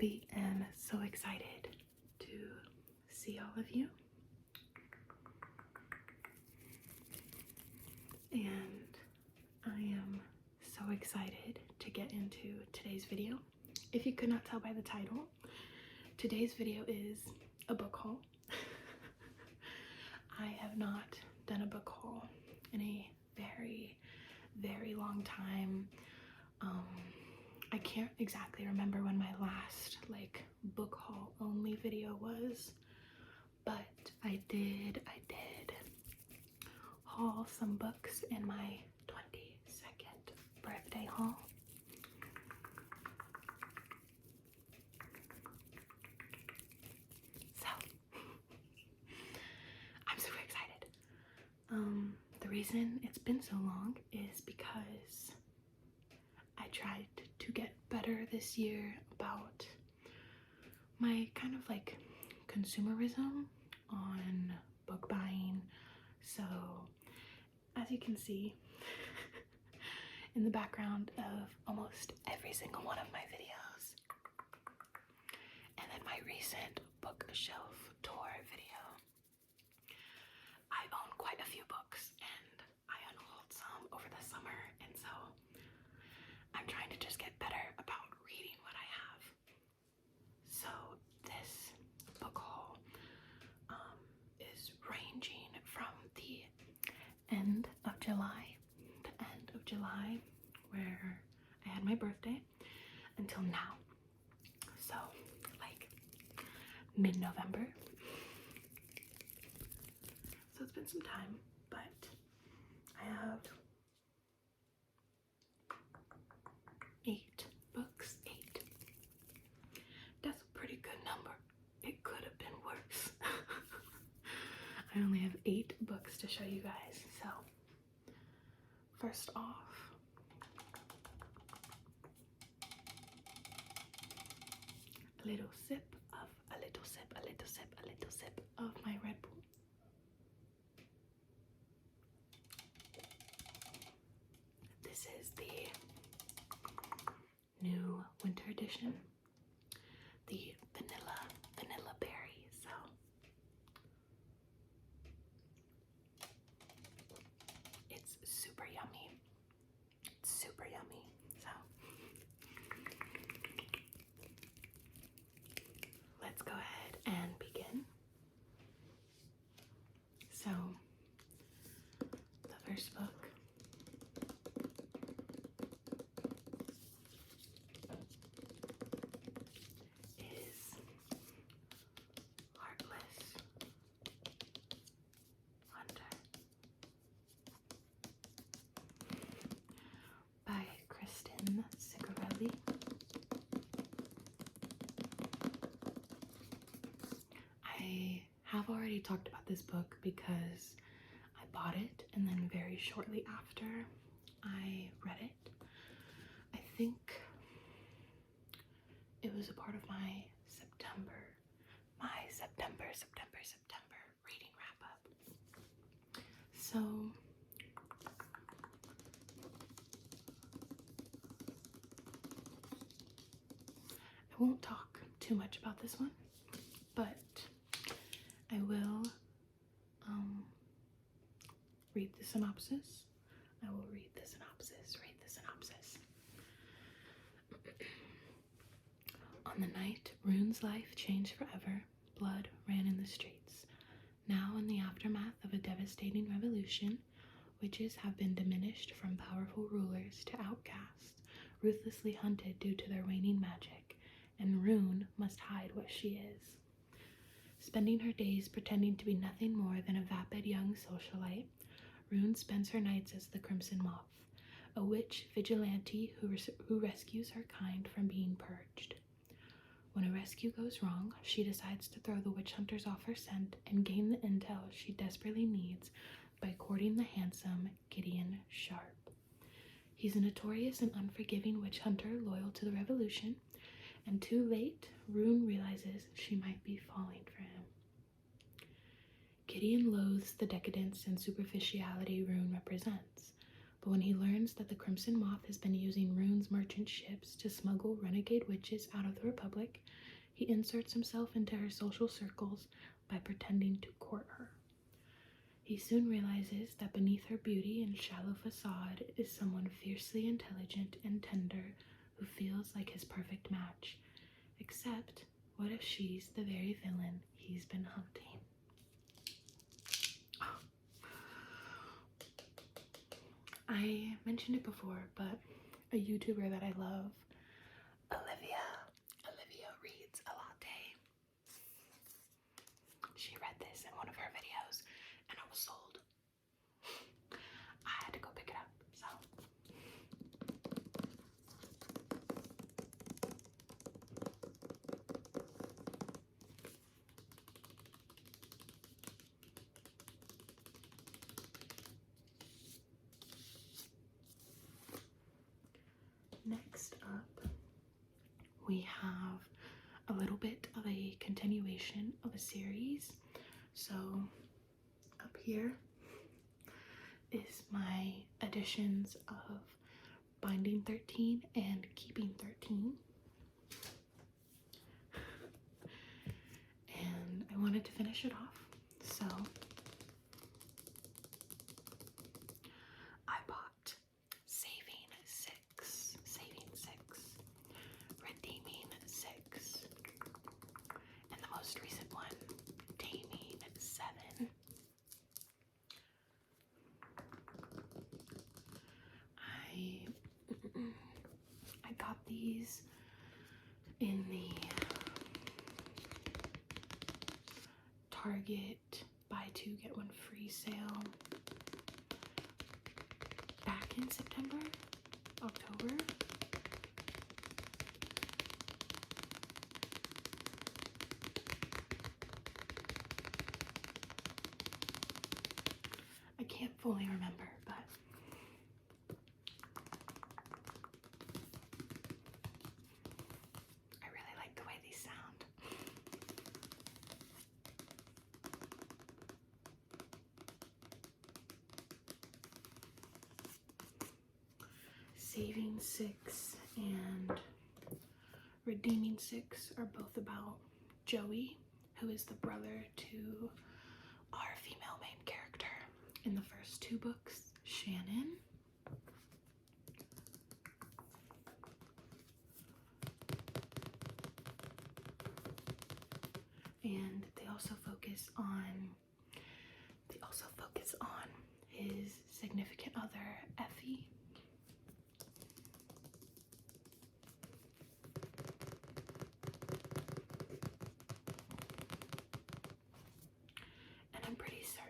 Gabi am so excited to see all of you. And I am so excited to get into today's video. If you could not tell by the title, today's video is a book haul. I have not done a book haul in a very long time. I can't exactly remember when my last book haul only video was, but I did haul some books in my 22nd birthday haul. So I'm super excited. The reason it's been so long is because I tried to get better this year about my kind of consumerism on book buying. So as you can see in the background of almost every single one of my videos, and then my recent bookshelf tour video, I own quite a few books and I unhauled some over the summer, and so I'm trying to just get better about reading what I have. So this book haul is ranging from the end of July, where I had my birthday, until now. So mid-November. So it's been some time, but I have 8 books. 8. That's a pretty good number. It could have been worse. I only have 8 books to show you guys. So first off, a little sip of my Red Bull. This is the new winter edition, the vanilla berry. So it's super yummy. So let's go ahead and begin. So the first book is Heartless Hunter by Kristen Sigarelli. I have already talked about this book because I bought it and then very shortly after I read it. I think it was a part of my September reading wrap up. So I won't talk too much about this one, but I will read the synopsis. On the night Rune's life changed forever, blood ran in the streets. Now, in the aftermath of a devastating revolution, witches have been diminished from powerful rulers to outcasts, ruthlessly hunted due to their waning magic, and Rune must hide what she is. Spending her days pretending to be nothing more than a vapid young socialite, Rune spends her nights as the Crimson Moth, a witch vigilante who rescues her kind from being purged. When a rescue goes wrong, she decides to throw the witch hunters off her scent and gain the intel she desperately needs by courting the handsome Gideon Sharp. He's a notorious and unforgiving witch hunter loyal to the revolution, and too late, Rune realizes she might be falling for him. Gideon loathes the decadence and superficiality Rune represents, But when he learns that the Crimson Moth has been using Rune's merchant ships to smuggle renegade witches out of the Republic, he inserts himself into her social circles by pretending to court her. He soon realizes that beneath her beauty and shallow facade is someone fiercely intelligent and tender who feels like his perfect match. Except, what if she's the very villain he's been hunting? I mentioned it before, but a YouTuber that I love, Olivia Reads a Latte. She read this in one of her videos and I was sold. I had to go pick it up, so. Next up, we have a little bit of a continuation of a series. So up here is my editions of Binding 13 and Keeping 13. And I wanted to finish it off, so I bought Saving 6, Redeeming 6, and the most recent one, Taming 7. I got these in the Target buy two get one free sale back in September, October. I can't fully remember, but I really like the way these sound. Saving 6 and Redeeming 6 are both about Joey, who is the brother to our female main character in the first two books, Shannon. And they also focus on his significant other, Effie. And I'm pretty certain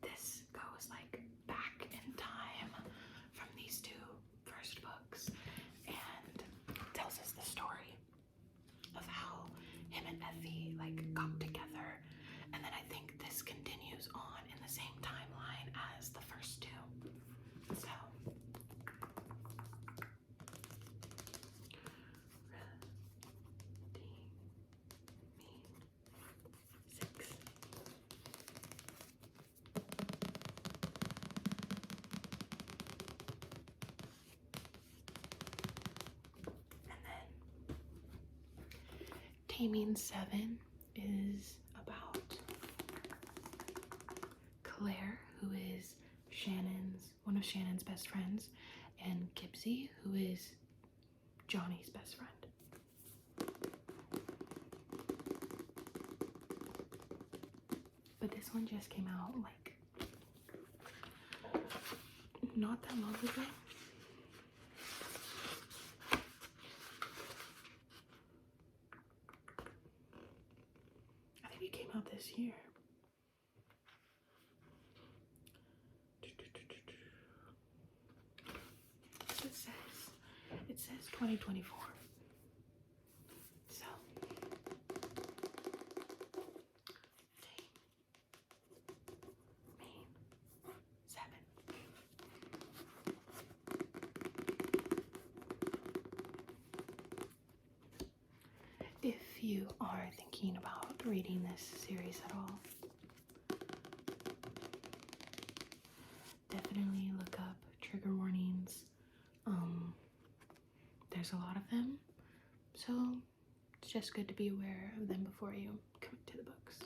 this goes like back in time from these two first books and tells us the story of how him and Effie like got together, and then I think this continues on in the same timeline as the first two. So Taming 7 is about Claire, who is one of Shannon's best friends, and Gibbsy, who is Johnny's best friend. But this one just came out like not that long ago. I think it came out this year. It says 2024. So Main 7. if you are thinking about reading this series at all, definitely look up trigger warnings. There's a lot of them, so it's just good to be aware of them before you commit to the books.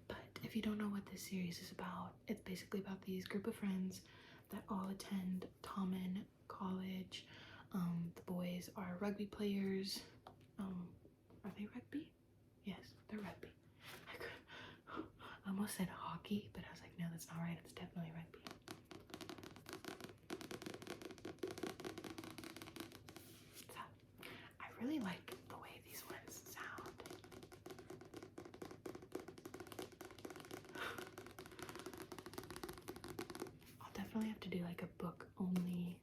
But if you don't know what this series is about, it's basically about these group of friends that all attend Tommen College. The boys are rugby players. Are they rugby? Yes, they're rugby. I almost said hockey, but I was like, no, that's not right. It's definitely rugby. So, I really like the way these ones sound. I'll definitely have to do like a book only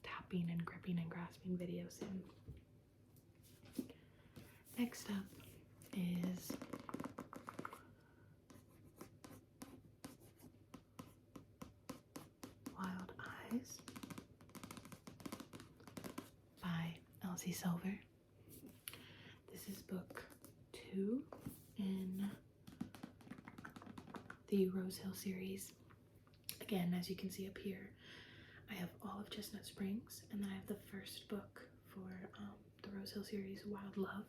tapping and gripping and grasping video soon. Next up is Wild Eyes by Elsie Silver. This is book 2 in the Rose Hill series. Again, as you can see up here, I have all of Chestnut Springs, and then I have the first book for the Rose Hill series, Wild Love.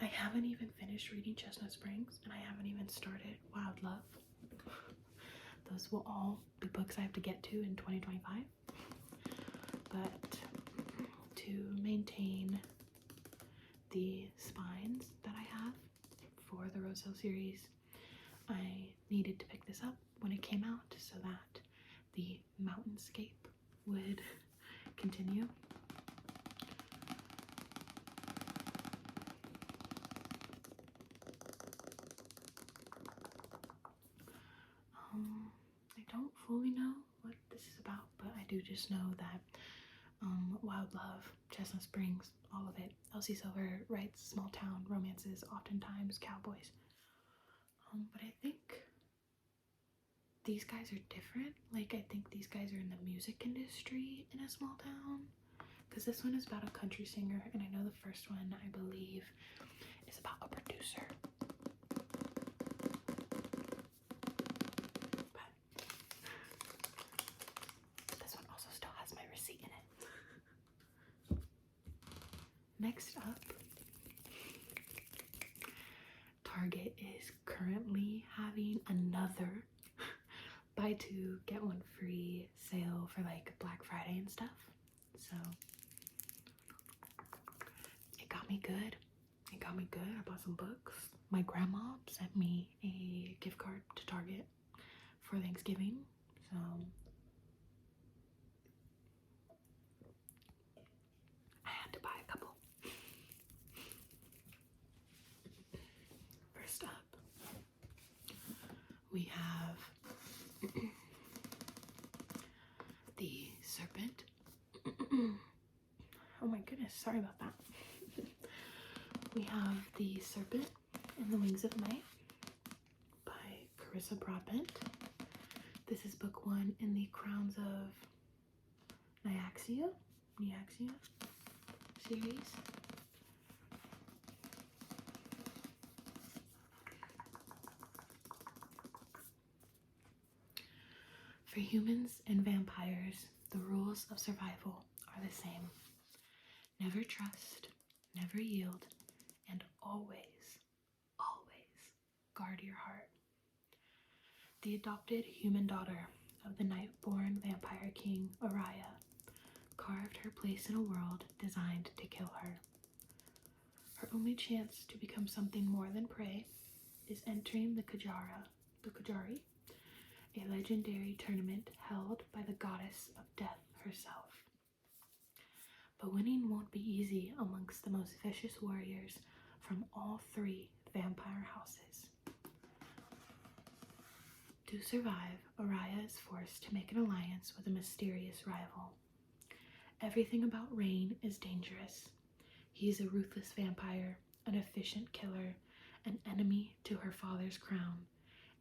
I haven't even finished reading Chestnut Springs, and I haven't even started Wild Love. Those will all be books I have to get to in 2025. But to maintain the spines that I have for the Rose Hill series, I needed to pick this up when it came out so that the mountainscape would continue. I don't fully know what this is about, but I do just know that Wild Love, Chestnut Springs, all of it. Elsie Silver writes small town romances, oftentimes cowboys. But I think these guys are different. Like, I think these guys are in the music industry in a small town. Because this one is about a country singer, and I know the first one, I believe, is about a producer. But this one also still has my receipt in it. Next up, Target is currently having another buy two get one free sale for like Black Friday and stuff. So it got me good. I bought some books. My grandma sent me a gift card to Target for Thanksgiving. So I had to buy a couple. First up, we have The Serpent. Oh my goodness, sorry about that. We have The Serpent and the Wings of Night by Carissa Broadbent. This is book 1 in the Crowns of Nyaxia series. For humans and vampires, the rules of survival are the same. Never trust, never yield, and always, always guard your heart. The adopted human daughter of the night-born vampire king Araya carved her place in a world designed to kill her. Her only chance to become something more than prey is entering the Kajari, a legendary tournament held by the goddess of death herself. But winning won't be easy amongst the most vicious warriors from all 3 vampire houses. To survive, Araya is forced to make an alliance with a mysterious rival. Everything about Rain is dangerous. He is a ruthless vampire, an efficient killer, an enemy to her father's crown,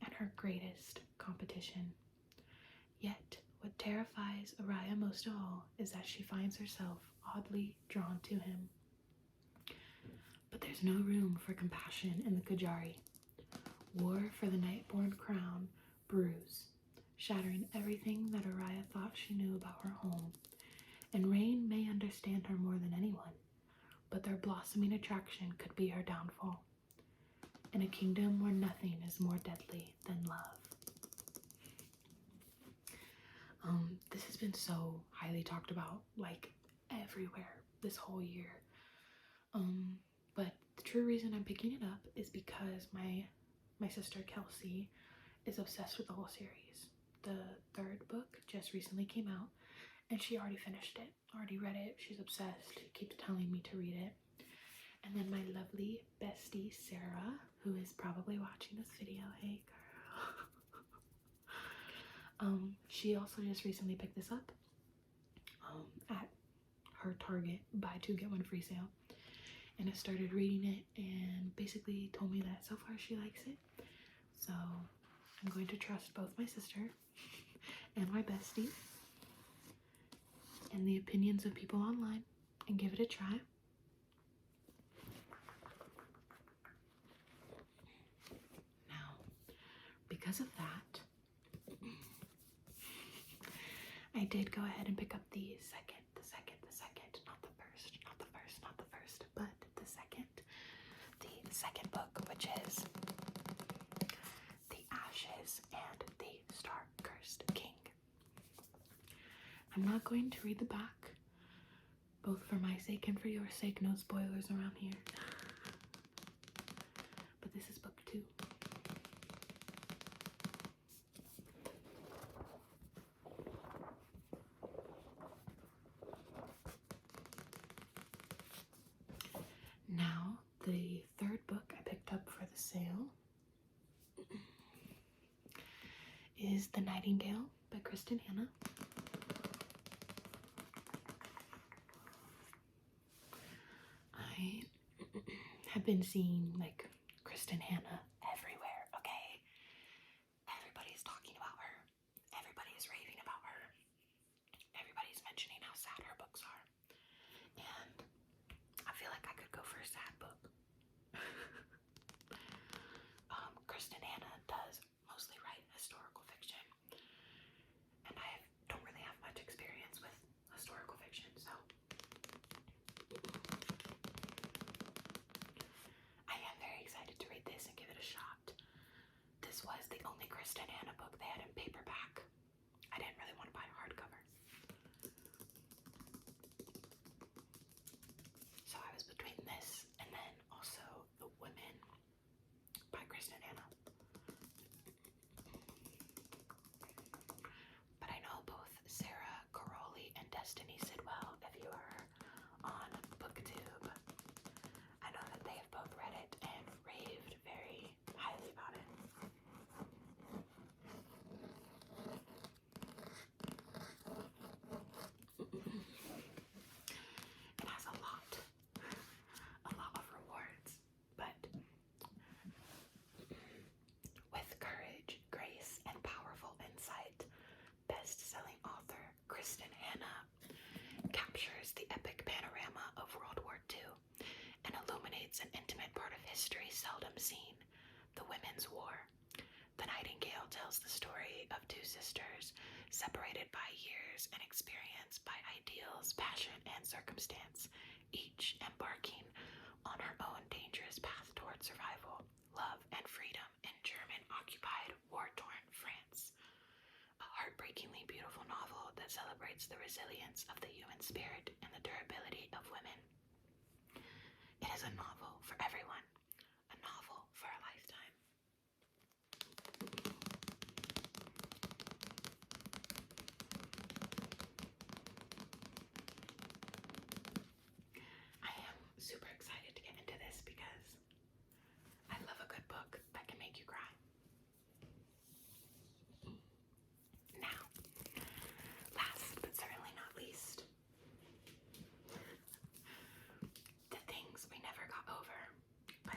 and her greatest competition. Yet, What terrifies Araya most of all is that she finds herself oddly drawn to him. But there's no room for compassion in the Kajari. War for the Nightborn crown brews, shattering everything that Araya thought she knew about her home. And Rain may understand her more than anyone, but their blossoming attraction could be her downfall. In a kingdom where nothing is more deadly than love. This has been so highly talked about, like, everywhere this whole year. But the true reason I'm picking it up is because my sister Kelsey is obsessed with the whole series. The third book just recently came out, and she already finished it, already read it. She's obsessed. She keeps telling me to read it. And then my lovely bestie Sarah, who is probably watching this video, hey girl. She also just recently picked this up at her Target buy two get one free sale, and has started reading it and basically told me that so far she likes it. So I'm going to trust both my sister and my bestie and the opinions of people online and give it a try. Now, because of that, I did go ahead and pick up the second, not the first, but the second book, which is The Ashes and the Star-Cursed King. I'm not going to read the back, both for my sake and for your sake. No spoilers around here. But this is book 2. Now, the third book I picked up for the sale is The Nightingale by Kristen Hanna. I have been seeing, like, Kristen Hanna everywhere, okay? Everybody's talking about her. Everybody's raving about her. Everybody's mentioning how sad her books are. And I feel like I could go for a sad book. Kristen Hanna does mostly write historical fiction, and I don't really have much experience with historical fiction, so I am very excited to read this and give it a shot. This was the only Kristen Hanna book they had in paperback. I didn't really want to buy a hardcover, so I was between this and then also The Women by Kristen Hanna. But I know both Sarah Caroli and Destiny Sidwell, if you are on BookTube. I know that they have both read it and raved very highly about it. It has a lot of rewards, but with courage, grace, and powerful insight, best-selling author Kristen Hanna captures the epic panorama of World War II and illuminates an intimate part of history seldom seen, the Women's War. The Nightingale tells the story of two sisters separated by years and experienced by ideals, passion, and circumstance, each embarking on her own dangerous path toward survival, love, and freedom in German-occupied, war-torn France. A heartbreakingly beautiful novel that celebrates the resilience of the human spirit and the durability of women. It is a novel for everyone, a novel for a lifetime. I am super excited to get into this because I love a good book that can make you cry. Now, last but certainly not least, The Things We Never Got Over by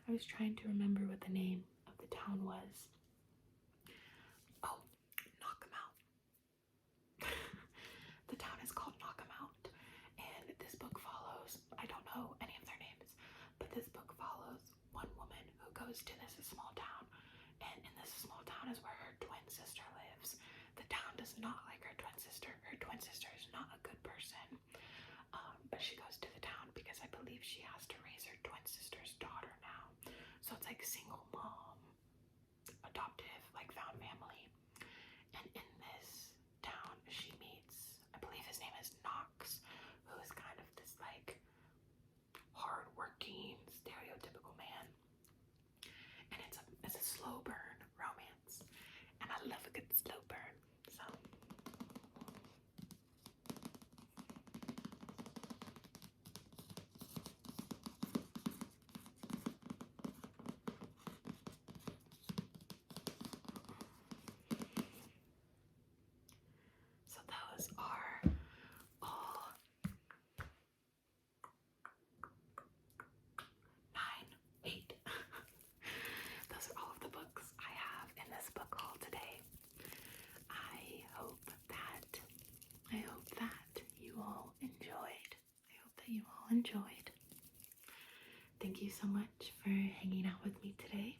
I was trying to remember what the name of the town was. Oh, Knock 'em Out. The town is called Knock 'em Out, and this book follows, I don't know any of their names, but this book follows one woman who goes to this small town, and in this small town is where her twin sister lives. The town does not like her twin sister. Her twin sister is not a good person, but she goes to the town because I believe she has to raise her twin sister's daughter now. So it's like single mom, adoptive, like found family. And in this town, she meets, I believe his name is Knox, who is kind of this like hard-working, stereotypical man. And it's a slow burn romance, and I love a good slow burn. So those are all 8. Those are all of the books I have in this book haul today. I hope that you all enjoyed. Thank you so much for hanging out with me today.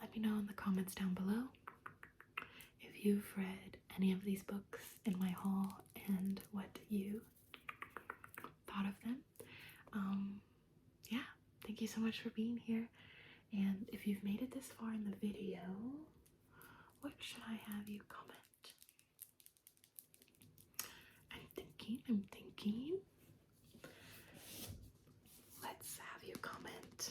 Let me know in the comments down below if you've read any of these books in my haul and what you thought of them. Yeah, thank you so much for being here. And if you've made it this far in the video, what should I have you comment? I'm thinking. Let's have you comment.